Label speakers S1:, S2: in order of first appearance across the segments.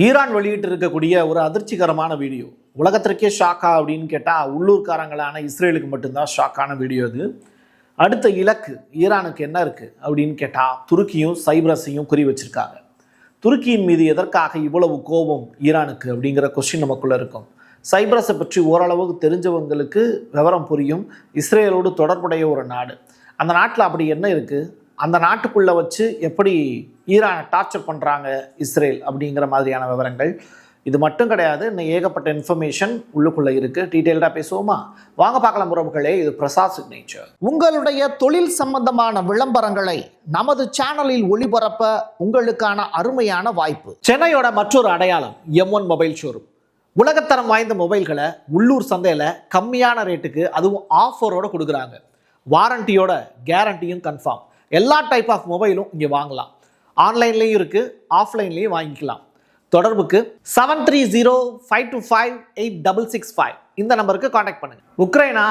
S1: Iran வெளியிட்டு இருக்கக்கூடிய ஒரு அதிர்ச்சிகரமான வீடியோ உலகத்திற்கே ஷாக்கா அப்படின்னு கேட்டால் உள்ளூர்காரங்களான இஸ்ரேலுக்கு மட்டும்தான் ஷாக்கான வீடியோ அது. அடுத்த இலக்கு ஈரானுக்கு என்ன இருக்குது அப்படின்னு கேட்டால் துருக்கியும் சைப்ரஸையும் குறி வச்சிருக்காங்க. துருக்கியின் மீது எதற்காக இவ்வளவு கோபம் ஈரானுக்கு அப்படிங்கிற கொஸ்டின் நமக்குள்ளே இருக்கும். சைப்ரஸை பற்றி ஓரளவுக்கு தெரிஞ்சவங்களுக்கு விவரம் புரியும். இஸ்ரேலோடு தொடர்புடைய ஒரு நாடு. அந்த நாட்டில் அப்படி என்ன இருக்குது, அந்த நாட்டுக்குள்ளே வச்சு எப்படி ஈரானை டார்ச்சர் பண்ணுறாங்க இஸ்ரேல் அப்படிங்கிற மாதிரியான விவரங்கள். இது மட்டும் கிடையாது, இன்னும் ஏகப்பட்ட இன்ஃபர்மேஷன் உள்ளுக்குள்ளே இருக்குது. டீட்டெயில்டாக பேசுவோமா? வாங்க பார்க்கலாம் உறவுகளே. இது பிரசாத் சிக்னேச்சர். உங்களுடைய தொழில் சம்பந்தமான விளம்பரங்களை நமது சேனலில் ஒளிபரப்ப உங்களுக்கான அருமையான வாய்ப்பு. சென்னையோட மற்றொரு அடையாளம் M1 மொபைல் ஷோரூம். உலகத்தரம் வாய்ந்த மொபைல்களை உள்ளூர் சந்தையில் கம்மியான ரேட்டுக்கு, அதுவும் ஆஃபரோடு கொடுக்குறாங்க. வாரண்டியோட கேரண்டியும் கன்ஃபார்ம். எல்லா டைப் ஆஃப் மொபைலும் இங்கே வாங்கலாம். ஆன்லைன்லேயும் இருக்குது, ஆஃப்லைன்லேயும் வாங்கிக்கலாம். தொடர்புக்கு 7305258665 இந்த நம்பருக்கு காண்டாக்ட் பண்ணுங்கள். உக்ரைனா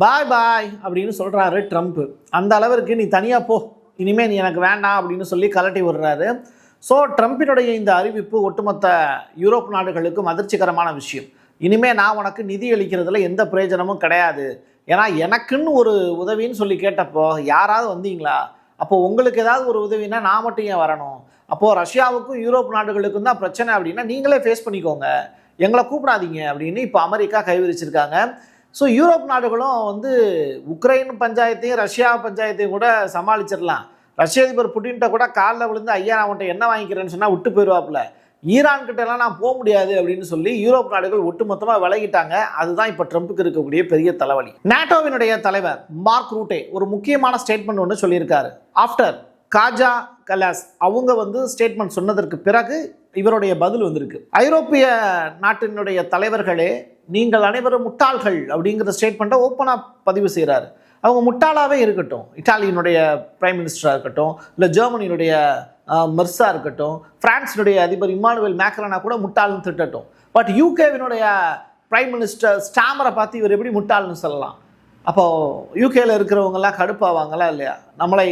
S1: பாய் பாய் அப்படின்னு சொல்கிறாரு ட்ரம்ப். அந்த அளவிற்கு நீ தனியாக போ, இனிமேல் நீ எனக்கு வேண்டாம் அப்படின்னு சொல்லி கலட்டி விடுறாரு. ஸோ ட்ரம்ப்பினுடைய இந்த அறிவிப்பு ஒட்டுமொத்த யூரோப் நாடுகளுக்கும் அதிர்ச்சிகரமான விஷயம். இனிமேல் நான் உனக்கு நிதி அளிக்கிறதுல எந்த பிரயோஜனமும் கிடையாது. ஏன்னா எனக்குன்னு ஒரு உதவின்னு சொல்லி கேட்டப்போ யாராவது வந்தீங்களா? அப்போது உங்களுக்கு ஏதாவது ஒரு உதவினா நான் மட்டும் ஏன் வரணும்? அப்போது ரஷ்யாவுக்கும் யூரோப் நாடுகளுக்கும் தான் பிரச்சனை அப்படின்னா நீங்களே ஃபேஸ் பண்ணிக்கோங்க, எங்களை கூப்பிடாதீங்க அப்படின்னு இப்போ அமெரிக்கா கைவிரிச்சிருக்காங்க. ஸோ யூரோப் நாடுகளும் உக்ரைன் பஞ்சாயத்தையும் ரஷ்யா பஞ்சாயத்தையும் கூட சமாளிச்சிடலாம். ரஷ்ய அதிபர் புட்டின்கிட்ட கூட காலில் விழுந்து ஐயா நான் அவன்கிட்ட என்ன வாங்கிக்கிறேன்னு சொன்னால் விட்டு போயிடுவாப்புல. ஈரான் கிட்டலாம் நான் போக முடியாது அப்படின்னு சொல்லி யூரோப் நாடுகள் ஒட்டுமொத்தமாக விலகிட்டாங்க. அதுதான் இப்போ ட்ரம்ப்புக்கு இருக்கக்கூடிய பெரிய தலைவலி. நாட்டோவினுடைய தலைவர் மார்க் ரூட்டே ஒரு முக்கியமான ஸ்டேட்மெண்ட் ஒன்று சொல்லியிருக்காரு. ஆஃப்டர் காஜா கலாஸ் அவங்க ஸ்டேட்மெண்ட் சொன்னதற்கு பிறகு இவருடைய பதில் வந்திருக்கு. ஐரோப்பிய நாட்டினுடைய தலைவர்களே நீங்கள் அனைவரும் முட்டாள்கள் அப்படிங்கிற ஸ்டேட்மெண்ட்டை ஓப்பனாக பதிவு செய்கிறாரு. அவங்க முட்டாளாகவே இருக்கட்டும், இட்டாலியினுடைய பிரைம் மினிஸ்டராக இருக்கட்டும், இல்லை ஜெர்மனியினுடைய மெர்ஸாக இருக்கட்டும், பிரான்ஸினுடைய அதிபர் இம்மானுவேல் மேக்ரானா கூட முட்டாள்னு திட்டட்டும். பட் யூகேவினுடைய பிரைம் மினிஸ்டர் ஸ்டாமரை பார்த்து இவர் எப்படி முட்டாள்னு சொல்லலாம்? அப்போது யூகேயில் இருக்கிறவங்கெல்லாம் கடுப்பாவாங்களா இல்லையா? நம்மளை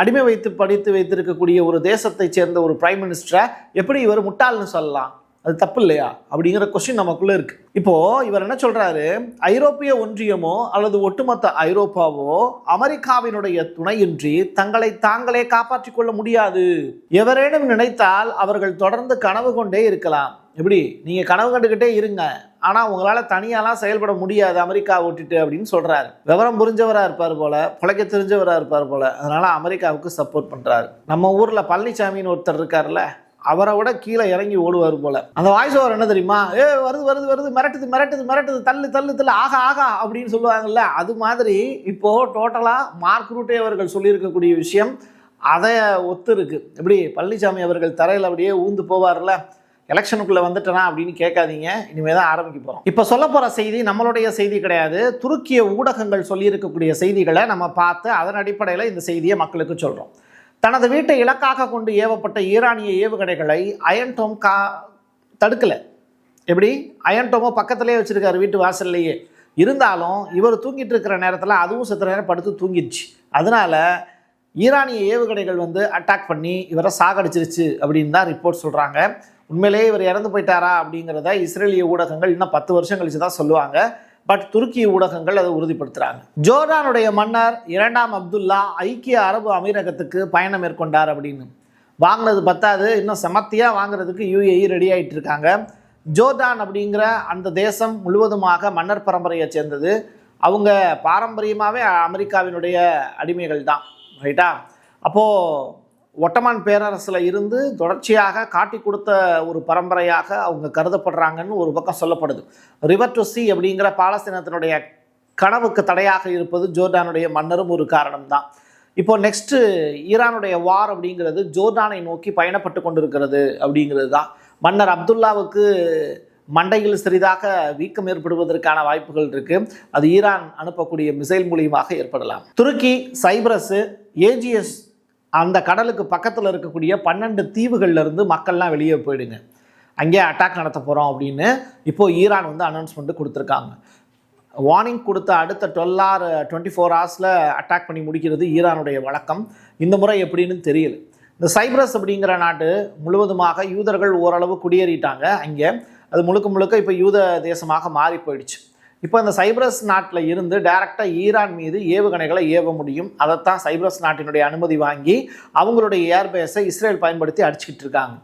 S1: அடிமை வைத்து படித்து வைத்திருக்கக்கூடிய ஒரு தேசத்தை சேர்ந்த ஒரு பிரைம் மினிஸ்டரை எப்படி இவர் முட்டாள்னு சொல்லலாம்? அது தப்பு இல்லையா அப்படிங்கிற கொஸ்டின் நமக்குள்ளே இருக்குது. இப்போது இவர் என்ன சொல்கிறாரு, ஐரோப்பிய ஒன்றியமோ அல்லது ஒட்டுமொத்த ஐரோப்பாவோ அமெரிக்காவினுடைய துணையின்றி தங்களை தாங்களே காப்பாற்றிக் கொள்ள முடியாது. எவரேனும் நினைத்தால் அவர்கள் தொடர்ந்து கனவு கொண்டே இருக்கலாம். எப்படி நீங்கள் கனவு கண்டுக்கிட்டே இருங்க, ஆனால் உங்களால் தனியாலாம் செயல்பட முடியாது அமெரிக்கா விட்டுட்டு அப்படின்னு சொல்கிறாரு. விவரம் புரிஞ்சவராக இருப்பார் போல், பிழைக்க தெரிஞ்சவராக இருப்பார் போல், அதனால் அமெரிக்காவுக்கு சப்போர்ட் பண்ணுறாரு. நம்ம ஊரில் பழனிசாமின்னு ஒருத்தர் இருக்கார்ல, அவரை விட கீழே இறங்கி ஓடுவார் போல. அந்த வாய்ஸ் ஓவர் என்ன தெரியுமா? வருது வருது வருது, மிரட்டுது மிரட்டுது மிரட்டுது, தள்ளு தள்ளு தள்ளு, ஆகா ஆகா அப்படின்னு சொல்லுவாங்கல்ல. அது மாதிரி இப்போது டோட்டலாக மார்க் ரூட்டே அவர்கள் சொல்லியிருக்கக்கூடிய விஷயம் அதை ஒத்து இருக்கு. எப்படி பழனிசாமி அவர்கள் தரையில் அப்படியே ஊந்து போவார்ல, எலெக்ஷனுக்குள்ளே வந்துட்டனா அப்படின்னு கேட்காதீங்க, இனிமேல் தான் ஆரம்பிக்க போகிறோம். இப்போ சொல்ல போகிற செய்தி நம்மளுடைய செய்தி கிடையாது, துருக்கிய ஊடகங்கள் சொல்லியிருக்கக்கூடிய செய்திகளை நம்ம பார்த்து அதன் அடிப்படையில் இந்த செய்தியை மக்களுக்கு சொல்கிறோம். தனது வீட்டை இலக்காக கொண்டு ஏவப்பட்ட ஈரானிய ஏவுகணைகளை அயன் டோம் தடுக்கலை. எப்படி? அயன் டோமோ பக்கத்துலேயே வச்சுருக்காரு வீட்டு வாசல்லையே. இருந்தாலும் இவர் தூங்கிட்டு இருக்கிற நேரத்தில் அதுவும் சற்று நேரம் படுத்து தூங்கிடுச்சு. அதனால் ஈரானிய ஏவுகணைகள் அட்டாக் பண்ணி இவரை சாகடிச்சிருச்சு அப்படின்னு தான் ரிப்போர்ட் சொல்கிறாங்க. உண்மையிலேயே இவர் இறந்து போயிட்டாரா அப்படிங்கிறத இஸ்ரேலிய ஊடகங்கள் இன்னும் 10 வருஷம் கழிச்சு தான் சொல்லுவாங்க. பட் துருக்கிய ஊடகங்கள் அதை உறுதிப்படுத்துகிறாங்க. ஜோர்டானுடைய மன்னர் 2ஆம் அப்துல்லா ஐக்கிய அரபு அமீரகத்துக்கு பயணம் மேற்கொண்டார் அப்படின்னு. வாங்கினது பத்தாது, இன்னும் செமத்தியாக வாங்குறதுக்கு UAE ரெடி ஆகிட்டு இருக்காங்க. ஜோர்டான் அப்படிங்கிற அந்த தேசம் முழுவதுமாக மன்னர் பரம்பரையை சேர்ந்தது. அவங்க பாரம்பரியமாகவே அமெரிக்காவினுடைய அடிமைகள் தான், ரைட்டா? அப்போது ஒட்டமான் பேரரசில் இருந்து தொடர்ச்சியாக காட்டி கொடுத்த ஒரு பரம்பரையாக அவங்க கருதப்படுறாங்கன்னு ஒரு பக்கம் சொல்லப்படுது. ரிவர் டு சி அப்படிங்கிற பாலஸ்தீனத்தினுடைய கனவுக்கு தடையாக இருப்பது ஜோர்டானுடைய மன்னரும் ஒரு காரணம் தான். இப்போது நெக்ஸ்ட்டு ஈரானுடைய வார் அப்படிங்கிறது ஜோர்டானை நோக்கி பயணப்பட்டு கொண்டிருக்கிறது அப்படிங்கிறது தான். மன்னர் அப்துல்லாவுக்கு மண்டையில் சிறிதாக வீக்கம் ஏற்படுவதற்கான வாய்ப்புகள் இருக்குது. அது ஈரான் அனுப்பக்கூடிய மிசைல் மூலியமாக ஏற்படலாம். துருக்கி, சைப்ரஸு, ஏஜிஎஸ் அந்த கடலுக்கு பக்கத்தில் இருக்கக்கூடிய 12 தீவுகள்லேருந்து மக்கள்லாம் வெளியே போயிடுங்க, அங்கே அட்டாக் நடத்த போகிறோம் அப்படின்னு இப்போது ஈரான் அனௌன்ஸ்மெண்ட்டு கொடுத்துருக்காங்க. வார்னிங் கொடுத்த அடுத்த 12 or 24 hours அட்டாக் பண்ணி முடிக்கிறது ஈரானுடைய வழக்கம். இந்த முறை எப்படின்னு தெரியல. இந்த சைப்ரஸ் அப்படிங்கிற நாட்டு முழுவதுமாக யூதர்கள் ஓரளவு குடியேறிட்டாங்க அங்கே. அது முழுக்க முழுக்க இப்போ யூத தேசமாக மாறி போயிடுச்சு. இப்போ இந்த சைப்ரஸ் நாட்டில் இருந்து டைரெக்டாக ஈரான் மீது ஏவுகணைகளை ஏவ முடியும். அதைத்தான் சைப்ரஸ் நாட்டினுடைய அனுமதி வாங்கி அவங்களுடைய ஏர்பேஸை இஸ்ரேல் பயன்படுத்தி அடிச்சுக்கிட்டு இருக்காங்க.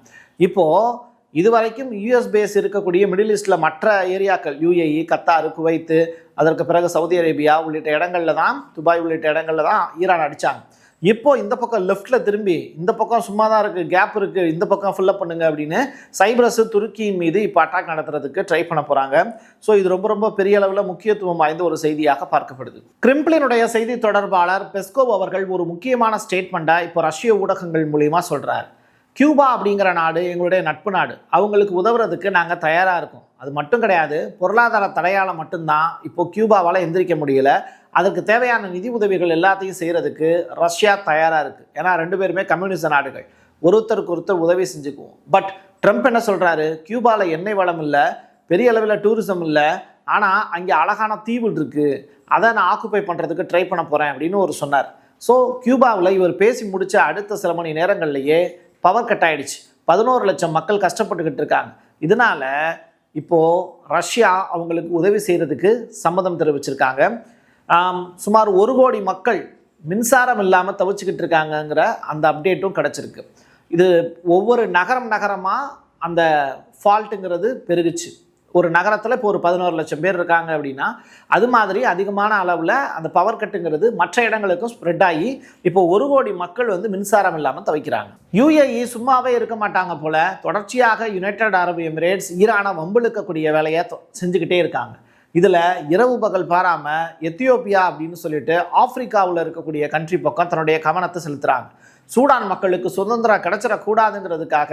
S1: இப்போது இதுவரைக்கும் யூஎஸ் பேஸ் இருக்கக்கூடிய மிடில் ஈஸ்டில் மற்ற ஏரியாக்கள் யுஏஇ, கத்தார், குவைத்து, அதற்கு பிறகு சவுதி அரேபியா உள்ளிட்ட இடங்களில் தான், துபாய் உள்ளிட்ட இடங்களில் தான் ஈரான் அடித்தாங்க. இப்போ இந்த பக்கம் லெஃப்டில் திரும்பி இந்த பக்கம் சும்மா தான் இருக்குது, கேப் இருக்குது, இந்த பக்கம் ஃபில்லப் பண்ணுங்க அப்படின்னு சைப்ரஸ் துருக்கியின் மீது இப்போ அட்டாக் நடத்துறதுக்கு ட்ரை பண்ண போகிறாங்க. ஸோ இது ரொம்ப ரொம்ப பெரிய அளவில் முக்கியத்துவம் வாய்ந்த ஒரு செய்தியாக பார்க்கப்படுது. கிரெம்ளினுடைய செய்தி தொடர்பாளர் பெஸ்கோவ் அவர்கள் ஒரு முக்கியமான ஸ்டேட்மெண்ட்டை இப்போ ரஷ்ய ஊடகங்கள் மூலிமா சொல்கிறார். கியூபா அப்படிங்கிற நாடு எங்களுடைய நட்பு நாடு, அவங்களுக்கு உதவுறதுக்கு நாங்கள் தயாராக இருக்கோம். அது மட்டும் கிடையாது, பொருளாதார தடையால் மட்டும்தான் இப்போது கியூபாவால் எந்திரிக்க முடியல. அதுக்கு தேவையான நிதி உதவிகள் எல்லாத்தையும் செய்கிறதுக்கு ரஷ்யா தயாராக இருக்குது. ஏன்னா 2 பேருமே கம்யூனிஸ்ட் நாடுகள், ஒருத்தருக்கு ஒருத்தர் உதவி செஞ்சுக்குவோம். பட் ட்ரம்ப் என்ன சொல்கிறாரு, கியூபாவில் எண்ணெய் வளம் இல்லை, பெரிய அளவில் டூரிசம் இல்லை, ஆனால் அங்கே அழகான தீவுகள் இருக்குது, அதை நான் ஆக்குப்பை பண்ணுறதுக்கு ட்ரை பண்ண போகிறேன் அப்படின்னு ஒரு சொன்னார். ஸோ கியூபாவில் இவர் பேசி முடித்த அடுத்த சில மணி நேரங்கள்லேயே பவர் கட் ஆகிடுச்சு. 11 லட்சம் மக்கள் கஷ்டப்பட்டுக்கிட்டு இருக்காங்க. இதனால் இப்போது ரஷ்யா அவங்களுக்கு உதவி செய்கிறதுக்கு சம்மதம் தெரிவிச்சிருக்காங்க. சுமார் 1 கோடி மக்கள் மின்சாரம் இல்லாமல் தவிச்சுக்கிட்டு இருக்காங்கங்கிற அந்த அப்டேட்டும் கிடச்சிருக்கு. இது ஒவ்வொரு நகரமாக அந்த ஃபால்ட்டுங்கிறது பெருகுச்சு. ஒரு நகரத்தில் இப்போ ஒரு 11 லட்சம் பேர் இருக்காங்க அப்படின்னா அது மாதிரி அதிகமான அளவில் அந்த பவர் கட்டுங்கிறது மற்ற இடங்களுக்கும் ஸ்ப்ரெட் ஆகி இப்போ 1 கோடி மக்கள் மின்சாரம் இல்லாமல் தவிக்கிறாங்க. யுஏஇ சும்மாவே இருக்க மாட்டாங்க போல, தொடர்ச்சியாக யுனைடெட் அரபு எமிரேட்ஸ் ஈரானை வம்பிழுக்கக்கூடிய வேலையை செஞ்சுக்கிட்டே இருக்காங்க. இதில் இரவு பகல் பாராமல் எத்தியோப்பியா அப்படின்னு சொல்லிட்டு ஆப்பிரிக்காவில் இருக்கக்கூடிய கண்ட்ரி பக்கம் தன்னுடைய கவனத்தை செலுத்துகிறாங்க. சூடான் மக்களுக்கு சுதந்திரம் கிடைச்சிடக்கூடாதுங்கிறதுக்காக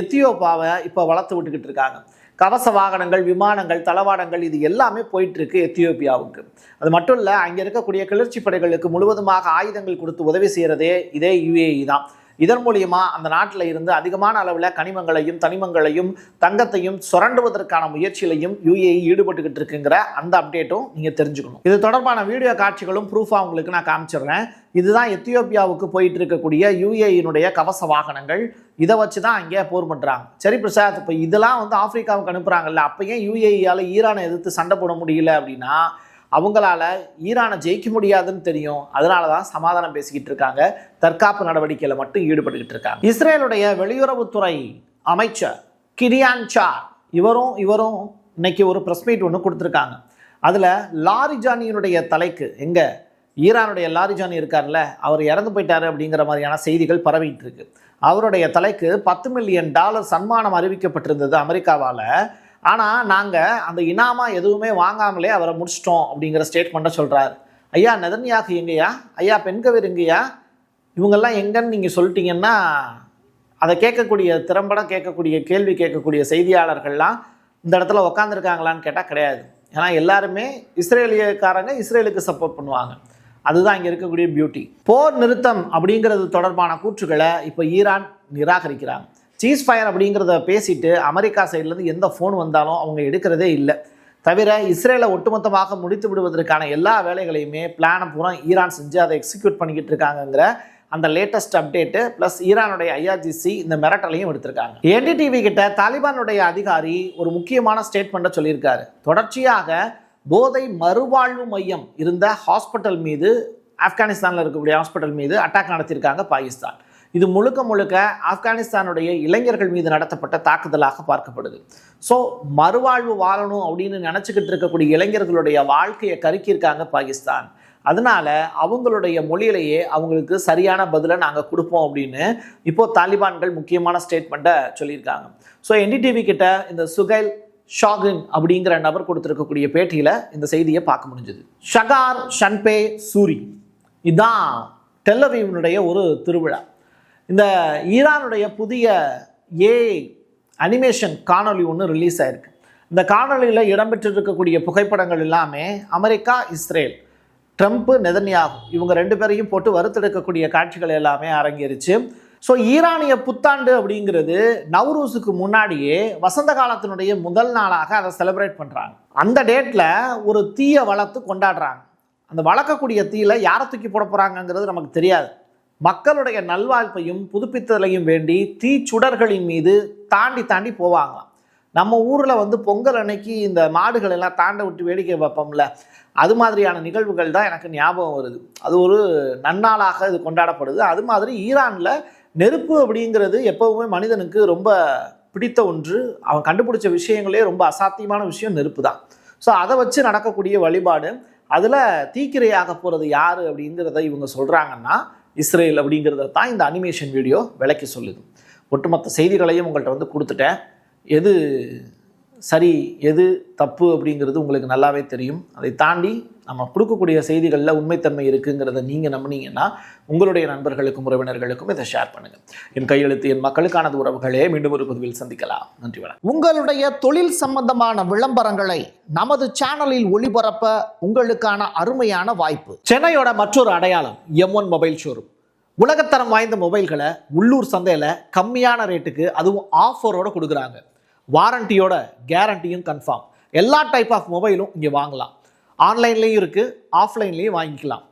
S1: எத்தியோப்பியாவை இப்போ வளர்த்து விட்டுக்கிட்டு இருக்காங்க. கவச வாகனங்கள், விமானங்கள், தளவாடங்கள் இது எல்லாமே போயிட்டுருக்கு எத்தியோப்பியாவுக்கு. அது மட்டும் இல்லை, அங்கே இருக்கக்கூடிய கிளர்ச்சி படைகளுக்கு முழுவதுமாக ஆயுதங்கள் கொடுத்து உதவி செய்கிறதே இதே யுஏஇ தான். இதன் மூலியமா அந்த நாட்டில் இருந்து அதிகமான அளவில் கனிமங்களையும் தனிமங்களையும் தங்கத்தையும் சுரண்டுவதற்கான முயற்சியிலையும் யுஏஇ ஈடுபட்டுக்கிட்டு இருக்குங்கிற அந்த அப்டேட்டும் நீங்கள் தெரிஞ்சுக்கணும். இது தொடர்பான வீடியோ காட்சிகளும் ப்ரூஃபாக உங்களுக்கு நான் காமிச்சிடுறேன். இதுதான் எத்தியோப்பியாவுக்கு போயிட்டு இருக்கக்கூடிய யுஏஇனுடைய கவச வாகனங்கள். இதை வச்சு தான் அங்கே போர் பண்ணுறாங்க. சரி பிரசாத், இப்போ இதெல்லாம் ஆப்பிரிக்காவுக்கு அனுப்புகிறாங்கல்ல, அப்போ ஏன் யுஏஇயால் ஈரானை எதிர்த்து சண்டை போட முடியல அப்படின்னா அவங்களால ஈரானை ஜெயிக்க முடியாதுன்னு தெரியும். அதனால தான் சமாதானம் பேசிக்கிட்டு இருக்காங்க, தற்காப்பு நடவடிக்கையில் மட்டும் ஈடுபட்டுக்கிட்டு இருக்காங்க. இஸ்ரேலுடைய வெளியுறவுத்துறை அமைச்சர் கிடியான் சார் இவரும் இன்னைக்கு ஒரு ப்ரெஸ் மீட் ஒன்று கொடுத்துருக்காங்க. அதில் லாரிஜானியினுடைய தலைக்கு ஈரானுடைய லாரிஜானி இருக்கார்ல, அவர் இறந்து போயிட்டாரு அப்படிங்கிற மாதிரியான செய்திகள் பரவிட்டு இருக்கு. அவருடைய தலைக்கு $10 மில்லியன் சன்மானம் அறிவிக்கப்பட்டிருந்தது அமெரிக்காவால். ஆனால் நாங்கள் அந்த இனாமா எதுவுமே வாங்காமலே அவரை முடிச்சிட்டோம் அப்படிங்கிற ஸ்டேட்மெண்ட்டை சொல்கிறார். ஐயா நெதன்யாகு எங்கேயா, ஐயா பென்கவிர் எங்கேயா, இவங்கெல்லாம் எங்கன்னு நீங்கள் சொல்லிட்டீங்கன்னா அதை கேட்கக்கூடிய திறம்பட கேட்கக்கூடிய கேள்வி கேட்கக்கூடிய செய்தியாளர்கள்லாம் இந்த இடத்துல உக்காந்துருக்காங்களான்னு கேட்டால் கிடையாது. ஏன்னா எல்லாருமே இஸ்ரேலியக்காரங்க இஸ்ரேலுக்கு சப்போர்ட் பண்ணுவாங்க. அதுதான் இங்கே இருக்கக்கூடிய பியூட்டி. போர் நிறுத்தம் அப்படிங்கிறது தொடர்பான கூற்றுகளை இப்போ ஈரான் நிராகரிக்கிறாங்க. சீஸ் ஃபயர் அப்படிங்கிறத பேசிட்டு அமெரிக்கா சைட்லேருந்து எந்த ஃபோன் வந்தாலும் அவங்க எடுக்கிறதே இல்லை. தவிர இஸ்ரேலை ஒட்டுமொத்தமாக முடித்து விடுவதற்கான எல்லா வேலைகளையுமே பிளானை பூரா ஈரான் செஞ்சு அதை எக்ஸிக்யூட் பண்ணிக்கிட்டு இருக்காங்கங்கிற அந்த லேட்டஸ்ட் அப்டேட்டு ப்ளஸ் ஈரானுடைய ஐஆர்ஜிசி இந்த மிரட்டலையும் எடுத்திருக்காங்க. என்டிடிவி கிட்ட தாலிபானுடைய அதிகாரி ஒரு முக்கியமான ஸ்டேட்மெண்ட்டை சொல்லியிருக்காரு. தொடர்ச்சியாக போதை மறுவாழ்வு மையம் இருந்த ஹாஸ்பிட்டல் மீது, ஆப்கானிஸ்தானில் இருக்கக்கூடிய ஹாஸ்பிட்டல் மீது அட்டாக் நடத்தியிருக்காங்க பாகிஸ்தான். இது முழுக்க முழுக்க ஆப்கானிஸ்தானுடைய இளைஞர்கள் மீது நடத்தப்பட்ட தாக்குதலாக பார்க்கப்படுது. ஸோ மறுவாழ்வு வாழணும் அப்படின்னு நினச்சிக்கிட்டு இருக்கக்கூடிய இளைஞர்களுடைய வாழ்க்கையை கருக்கியிருக்காங்க பாகிஸ்தான். அதனால அவங்களுடைய மொழியிலேயே அவங்களுக்கு சரியான பதிலை நாங்கள் கொடுப்போம் அப்படின்னு இப்போது தாலிபான்கள் முக்கியமான ஸ்டேட்மெண்ட்டை சொல்லியிருக்காங்க. ஸோ என்டிடிவி கிட்ட இந்த சுகைல் ஷாகின் அப்படிங்கிற நபர் கொடுத்துருக்கக்கூடிய பேட்டியில் இந்த செய்தியை பார்க்க முடிஞ்சது. ஷகார் ஷன்பே சூரி இதுதான் டெல் அவீவினுடைய ஒரு திருவிழா. இந்த ஈரானுடைய புதிய அனிமேஷன் காணொலி ஒன்று ரிலீஸ் ஆயிருக்கு. இந்த காணொலியில் இடம்பெற்றிருக்கக்கூடிய புகைப்படங்கள் எல்லாமே அமெரிக்கா, இஸ்ரேல், ட்ரம்ப், நெதன்யாகு இவங்க 2 பேரையும் போட்டு வறுத்தெடுக்கக்கூடிய காட்சிகள் எல்லாமே அரங்கேறிச்சு. ஸோ ஈரானிய புத்தாண்டு அப்படிங்கிறது நவ்ரூஸுக்கு முன்னாடியே வசந்த காலத்தினுடைய முதல் நாளாக அதை செலிப்ரேட் பண்ணுறாங்க. அந்த டேட்டில் ஒரு தீயை வளர்த்து கொண்டாடுறாங்க. அந்த வளர்க்கக்கூடிய தீயில யாரை தூக்கி போட போகிறாங்கங்கிறது நமக்கு தெரியாது. மக்களுடைய நல்வாழ்வையும் புதுப்பித்தலையும் வேண்டி தீச்சுடர்களின் மீது தாண்டி தாண்டி போவாங்களாம். நம்ம ஊரில் வந்து பொங்கல் அன்னைக்கு இந்த மாடுகள் எல்லாம் தாண்ட விட்டு வேடிக்கை வைப்போம்ல, அது மாதிரியான நிகழ்வுகள் தான் எனக்கு ஞாபகம் வருது. அது ஒரு நன்னாளாக இது கொண்டாடப்படுது. அது மாதிரி ஈரானில் நெருப்பு அப்படிங்கிறது எப்போவுமே மனிதனுக்கு ரொம்ப பிடித்த ஒன்று. அவன் கண்டுபிடிச்ச விஷயங்களே ரொம்ப அசாத்தியமான விஷயம் நெருப்பு தான். ஸோ அதை வச்சு நடக்கக்கூடிய வழிபாடு. அதில் தீக்கிரையாக போகிறது யார் அப்படிங்கிறத இவங்க சொல்கிறாங்கன்னா இஸ்ரேல் அப்படிங்கிறத தான் இந்த அனிமேஷன் வீடியோ விளக்கி சொல்லுது. ஒட்டுமொத்த செய்திகளையும் உங்கள்கிட்ட வந்து கொடுத்துட்டேன். எது சரி எது தப்பு அப்படிங்கிறது உங்களுக்கு நல்லாவே தெரியும். அதை தாண்டி நம்ம கொடுக்கக்கூடிய செய்திகளில் உண்மைத்தன்மை இருக்குங்கிறத நீங்கள் நம்பினீங்கன்னா உங்களுடைய நண்பர்களுக்கும் உறவினர்களுக்கும் இதை ஷேர் பண்ணுங்கள். என் கையெழுத்து என் மக்களுக்கானது உறவுகளே. மீண்டும் ஒரு பதிவில் சந்திக்கலாம். நன்றி, வணக்கம். உங்களுடைய தொழில் சம்பந்தமான விளம்பரங்களை நமது சேனலில் ஒளிபரப்ப உங்களுக்கான அருமையான வாய்ப்பு. சென்னையோட மற்றொரு அடையாளம் M1 மொபைல் ஷோரூம். உலகத்தரம் வாய்ந்த மொபைல்களை உள்ளூர் சந்தையில் கம்மியான ரேட்டுக்கு அதுவும் ஆஃபரோடு கொடுக்குறாங்க. வாரண்டியோட கேரண்டியும் கன்ஃபார்ம். எல்லா டைப் ஆஃப் மொபைலும் இங்கே வாங்கலாம். ஆன்லைன்லேயும் இருக்குது, ஆஃப்லைன்லேயும் வாங்கிக்கலாம்.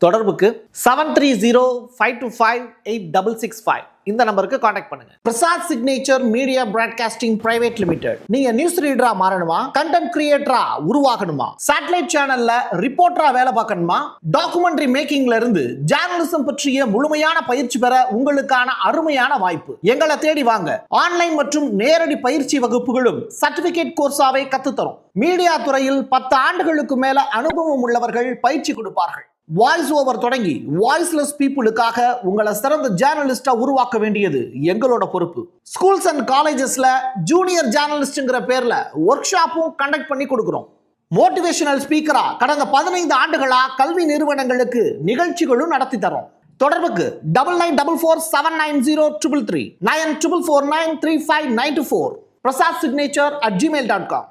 S1: தொடர்புக்கு 7305258665 இந்த நம்பருக்கு காண்டாக்ட் பண்ணுங்க. Prasad signature media broadcasting private limited. நீங்க நியூஸ் ரீடரா மாறணுமா, கண்டென்ட் கிரியேட்டரா உருவாகணுமா, சேட்டலைட் சேனல்ல ரிப்போர்ட்டரா வேலை பார்க்கணுமா, டாக்குமெண்ட்ரி மேக்கிங்ல இருந்து ஜேர்னலிசம் பற்றிய முழுமையான பயிற்சி பெற உங்களுக்கான அருமையான வாய்ப்பு. எங்களை தேடி வாங்க. ஆன்லைன் மற்றும் நேரடி பயிற்சி வகுப்புகளும் சர்டிபிகேட் கோர்ஸாவே கத்துத்தரும். மீடியா துறையில் 10 ஆண்டுகளுக்கு மேல அனுபவம் உள்ளவர்கள் பயிற்சி கொடுப்பார்கள். வாய்ஸ் ஓவர் தொடங்கி வாய்ஸ்லெஸ் பீப்புளுக்காக உங்களை சிறந்த ஜேர்னலிஸ்டா உருவாக்க வேண்டியது எங்களோட பொறுப்பு. ஸ்கூல்ஸ் அண்ட் காலேஜஸ்ல ஜூனியர் ஜேர்னலிஸ்ட்ங்கிற பேர்ல ஒர்க் ஷாப்பும் கண்டக்ட் பண்ணி கொடுக்கிறோம். மோட்டிவேஷனல் ஸ்பீக்கரா கடந்த 15 ஆண்டுகளா கல்வி நிறுவனங்களுக்கு நிகழ்ச்சிகளும் நடத்தி தரோம். தொடர்புக்கு 9944790333 94493594 prasad signature@gmail.com.